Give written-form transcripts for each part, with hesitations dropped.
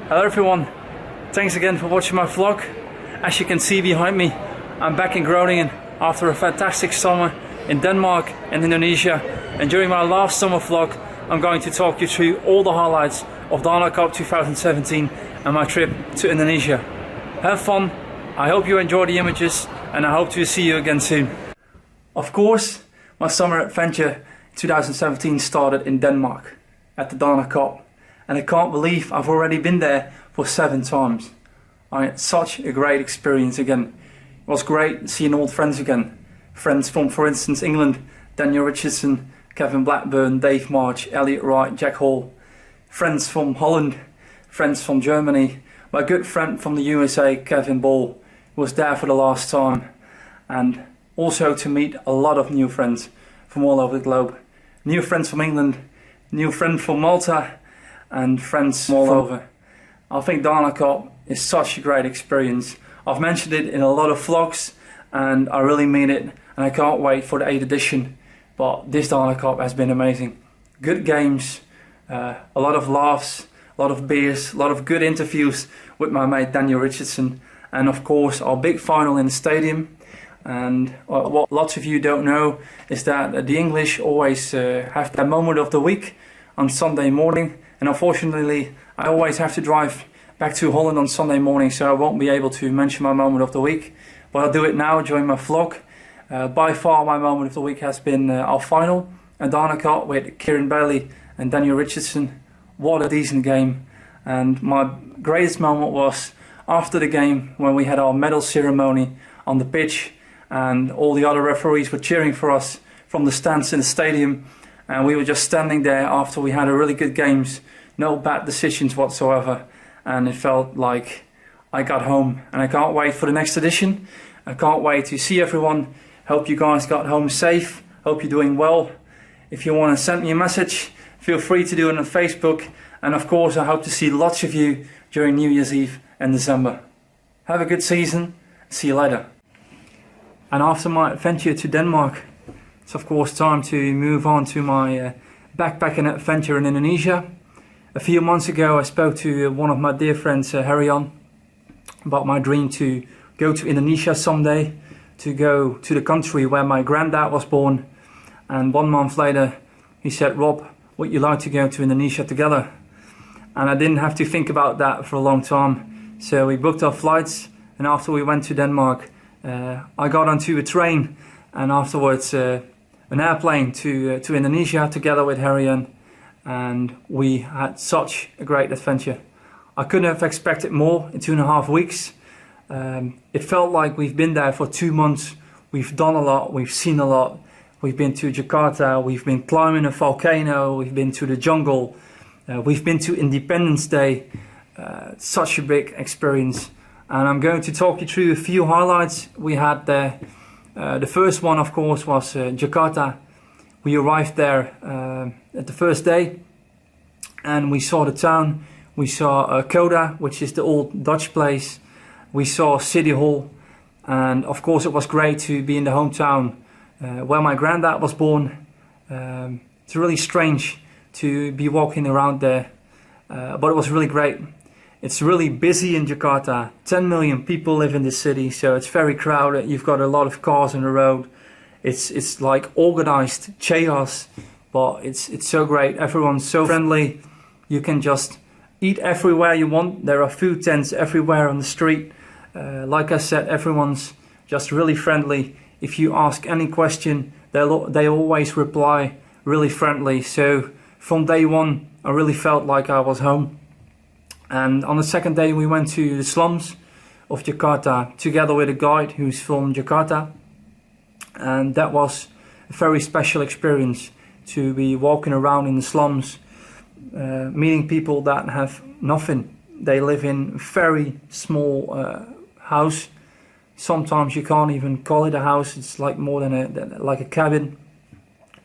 Hello everyone, thanks again for watching my vlog. As you can see behind me, I'm back in Groningen after a fantastic summer in Denmark and Indonesia. And during my last summer vlog, I'm going to talk you through all the highlights of Dana Cup 2017 and my trip to Indonesia. Have fun, I hope you enjoy the images, and I hope to see you again soon. Of course, my summer adventure 2017 started in Denmark at the Dana Cup. And I can't believe I've already been there for 7 times. I had such a great experience again. It was great seeing old friends again. Friends from, for instance, England, Daniel Richardson, Kevin Blackburn, Dave March, Elliot Wright, Jack Hall. Friends from Holland, friends from Germany. My good friend from the USA, Kevin Ball, was there for the last time. And also to meet a lot of new friends from all over the globe. New friends from England, new friend from Malta, and friends from all over. I think Dana Cup is such a great experience. I've mentioned it in a lot of vlogs and I really mean it, and I can't wait for the 8th edition. But this Dana Cup has been amazing. Good games, a lot of laughs, a lot of beers, a lot of good interviews with my mate Daniel Richardson, and of course our big final in the stadium. And what lots of you don't know is that the English always have their moment of the week on Sunday morning. And unfortunately, I always have to drive back to Holland on Sunday morning, so I won't be able to mention my moment of the week. But I'll do it now during my vlog. By far, my moment of the week has been our final at Dana Cup with Kieran Bailey and Daniel Richardson. What a decent game. And my greatest moment was after the game when we had our medal ceremony on the pitch and all the other referees were cheering for us from the stands in the stadium. And we were just standing there after we had a really good games, no bad decisions whatsoever, and it felt like I got home. And I can't wait for the next edition. I can't wait to see everyone. Hope you guys got home safe. Hope you're doing well. If you want to send me a message, feel free to do it on Facebook. And of course, I hope to see lots of you during New Year's Eve and December. Have a good season. See you later. And after my adventure to Denmark, it's of course time to move on to my backpacking adventure in Indonesia. A few months ago I spoke to one of my dear friends, Harry-on, about my dream to go to Indonesia someday, to go to the country where my granddad was born. And 1 month later he said, "Rob, would you like to go to Indonesia together?" And I didn't have to think about that for a long time. So we booked our flights, and after we went to Denmark, I got onto a train and afterwards an airplane to Indonesia together with Harry-on, and we had such a great adventure. I couldn't have expected more in 2.5 weeks. It felt like we've been there for 2 months. We've done a lot, we've seen a lot. We've been to Jakarta, we've been climbing a volcano, we've been to the jungle, we've been to Independence Day. Such a big experience. And I'm going to talk you through a few highlights we had there. The first one, of course, was Jakarta. We arrived there at the first day and we saw the town. We saw Koda, which is the old Dutch place. We saw City Hall, and of course it was great to be in the hometown where my granddad was born. It's really strange to be walking around there, but it was really great. It's really busy in Jakarta. 10 million people live in the city, so it's very crowded. You've got a lot of cars on the road. It's like organized chaos, but it's so great. Everyone's so friendly. You can just eat everywhere you want. There are food tents everywhere on the street. Like I said, everyone's just really friendly. If you ask any question, they always reply really friendly. So from day one, I really felt like I was home. And on the second day we went to the slums of Jakarta together with a guide who's from Jakarta. And that was a very special experience to be walking around in the slums, meeting people that have nothing. They live in a very small house. Sometimes you can't even call it a house. It's like more than like a cabin.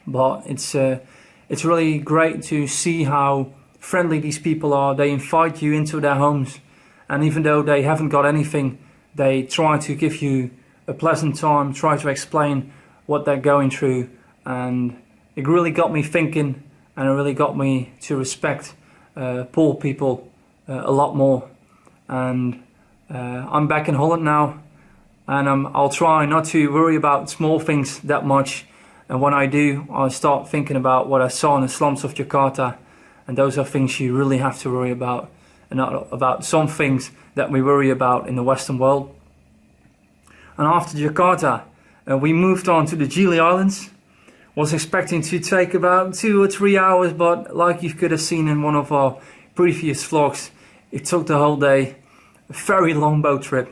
But it's really great to see how friendly these people are. They invite you into their homes, and even though they haven't got anything, they try to give you a pleasant time, try to explain what they're going through. And it really got me thinking, and it really got me to respect poor people a lot more. And I'm back in Holland now, and I'll try not to worry about small things that much. And when I do, I start thinking about what I saw in the slums of Jakarta, and those are things you really have to worry about, and not about some things that we worry about in the Western world. And after Jakarta, we moved on to the Gili Islands. Was expecting to take about 2 or 3 hours, but like you could have seen in one of our previous vlogs, it took the whole day. A very long boat trip.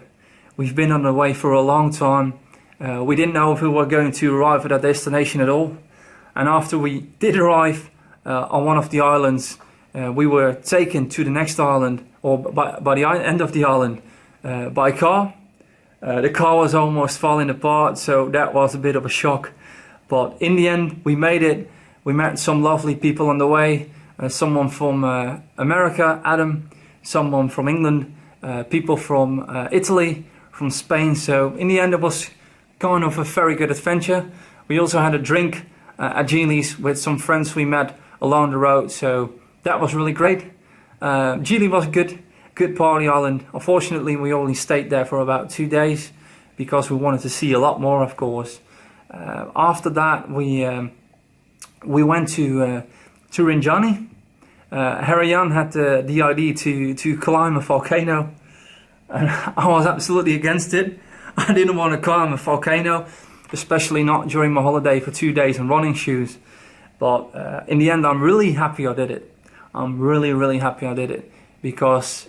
We've been on the way for a long time. We didn't know if we were going to arrive at our destination at all. And after we did arrive on one of the islands, we were taken to the next island, or by the end of the island, by car. The car was almost falling apart, so that was a bit of a shock. But in the end, we made it. We met some lovely people on the way. Someone from America, Adam, someone from England, people from Italy, from Spain. So in the end, it was kind of a very good adventure. We also had a drink at Gili's with some friends we met along the road. So that was really great. Gili was a good party island. Unfortunately, we only stayed there for about 2 days because we wanted to see a lot more, of course. After that, we went to Rinjani. Harian had the idea to climb a volcano, and I was absolutely against it. I didn't want to climb a volcano, especially not during my holiday for 2 days in running shoes. But in the end, I'm really happy I did it. I'm really happy I did it, because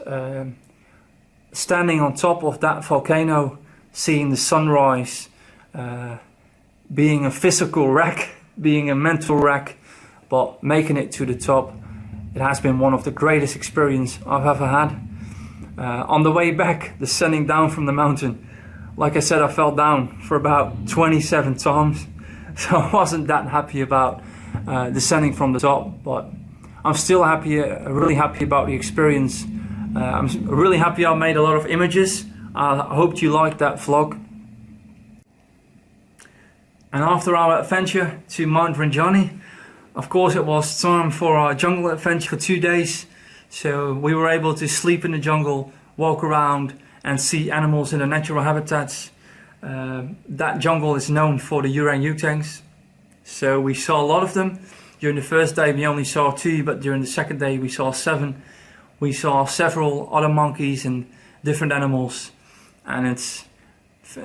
standing on top of that volcano, seeing the sunrise, being a physical wreck, being a mental wreck, but making it to the top, it has been one of the greatest experiences I've ever had. On the way back, descending down from the mountain, like I said, I fell down for about 27 times, so I wasn't that happy about descending from the top, but I'm still happy, really happy about the experience. I'm really happy I made a lot of images. I hope you liked that vlog. And after our adventure to Mount Rinjani, of course it was time for our jungle adventure for 2 days. So we were able to sleep in the jungle, walk around and see animals in their natural habitats. That jungle is known for the orang-utans. So we saw a lot of them. During the first day we only saw 2, but during the second day we saw 7. We saw several other monkeys and different animals. And it's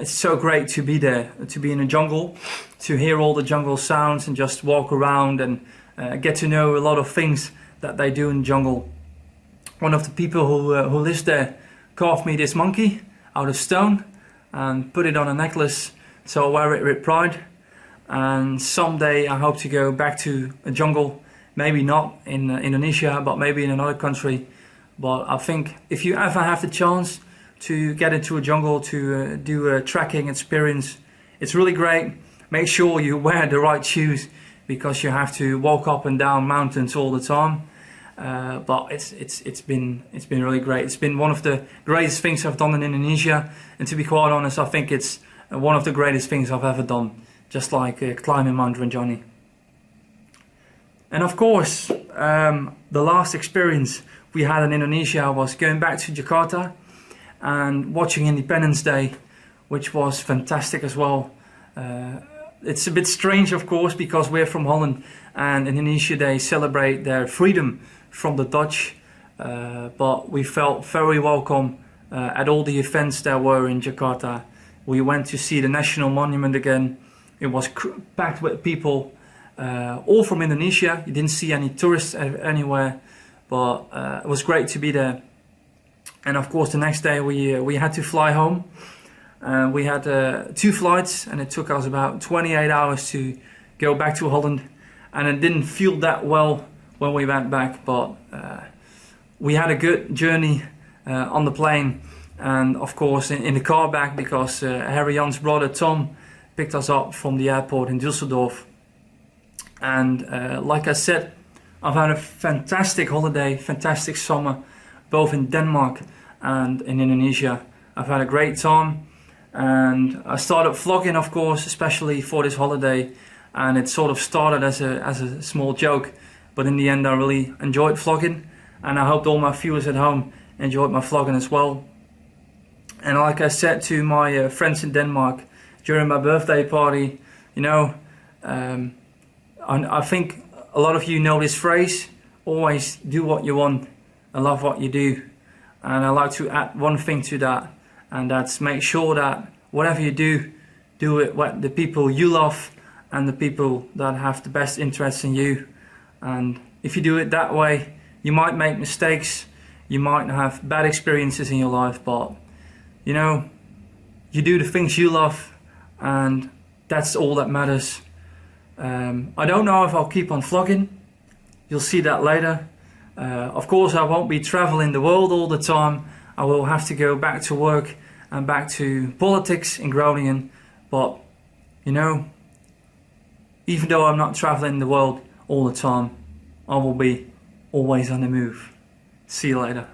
so great to be there, to be in the jungle, to hear all the jungle sounds and just walk around and get to know a lot of things that they do in the jungle. One of the people who lives there carved me this monkey out of stone and put it on a necklace, so I wear it with pride. And someday I hope to go back to a jungle, maybe not in Indonesia, but maybe in another country. But I think if you ever have the chance to get into a jungle to do a trekking experience, it's really great. Make sure you wear the right shoes, because you have to walk up and down mountains all the time. But it's been really great. It's been one of the greatest things I've done in Indonesia, and to be quite honest, I think it's one of the greatest things I've ever done, just like climbing Mount Rinjani. And of course, the last experience we had in Indonesia was going back to Jakarta and watching Independence Day, which was fantastic as well. It's a bit strange, of course, because we're from Holland and in Indonesia they celebrate their freedom from the Dutch, but we felt very welcome at all the events there were in Jakarta. We went to see the National Monument again. It was packed with people, all from Indonesia. You didn't see any tourists anywhere, but it was great to be there. And of course the next day we had to fly home. We had 2 flights, and it took us about 28 hours to go back to Holland, and it didn't feel that well when we went back, but we had a good journey on the plane, and of course in the car back, because Harry Jan's brother Tom picked us up from the airport in Düsseldorf. And like I said, I've had a fantastic holiday, fantastic summer, both in Denmark and in Indonesia. I've had a great time, and I started vlogging, of course, especially for this holiday, and it sort of started as a small joke, but in the end I really enjoyed vlogging, and I hope all my viewers at home enjoyed my vlogging as well. And like I said to my friends in Denmark during my birthday party, you know, I think a lot of you know this phrase, always do what you want and love what you do. And I like to add one thing to that, and that's make sure that whatever you do it with the people you love and the people that have the best interest in you. And if you do it that way, you might make mistakes, you might have bad experiences in your life, but you know, you do the things you love, and that's all that matters. I don't know if I'll keep on vlogging. You'll see that later. Of course, I won't be traveling the world all the time. I will have to go back to work and back to politics in Groningen. But, you know, even though I'm not traveling the world all the time, I will be always on the move. See you later.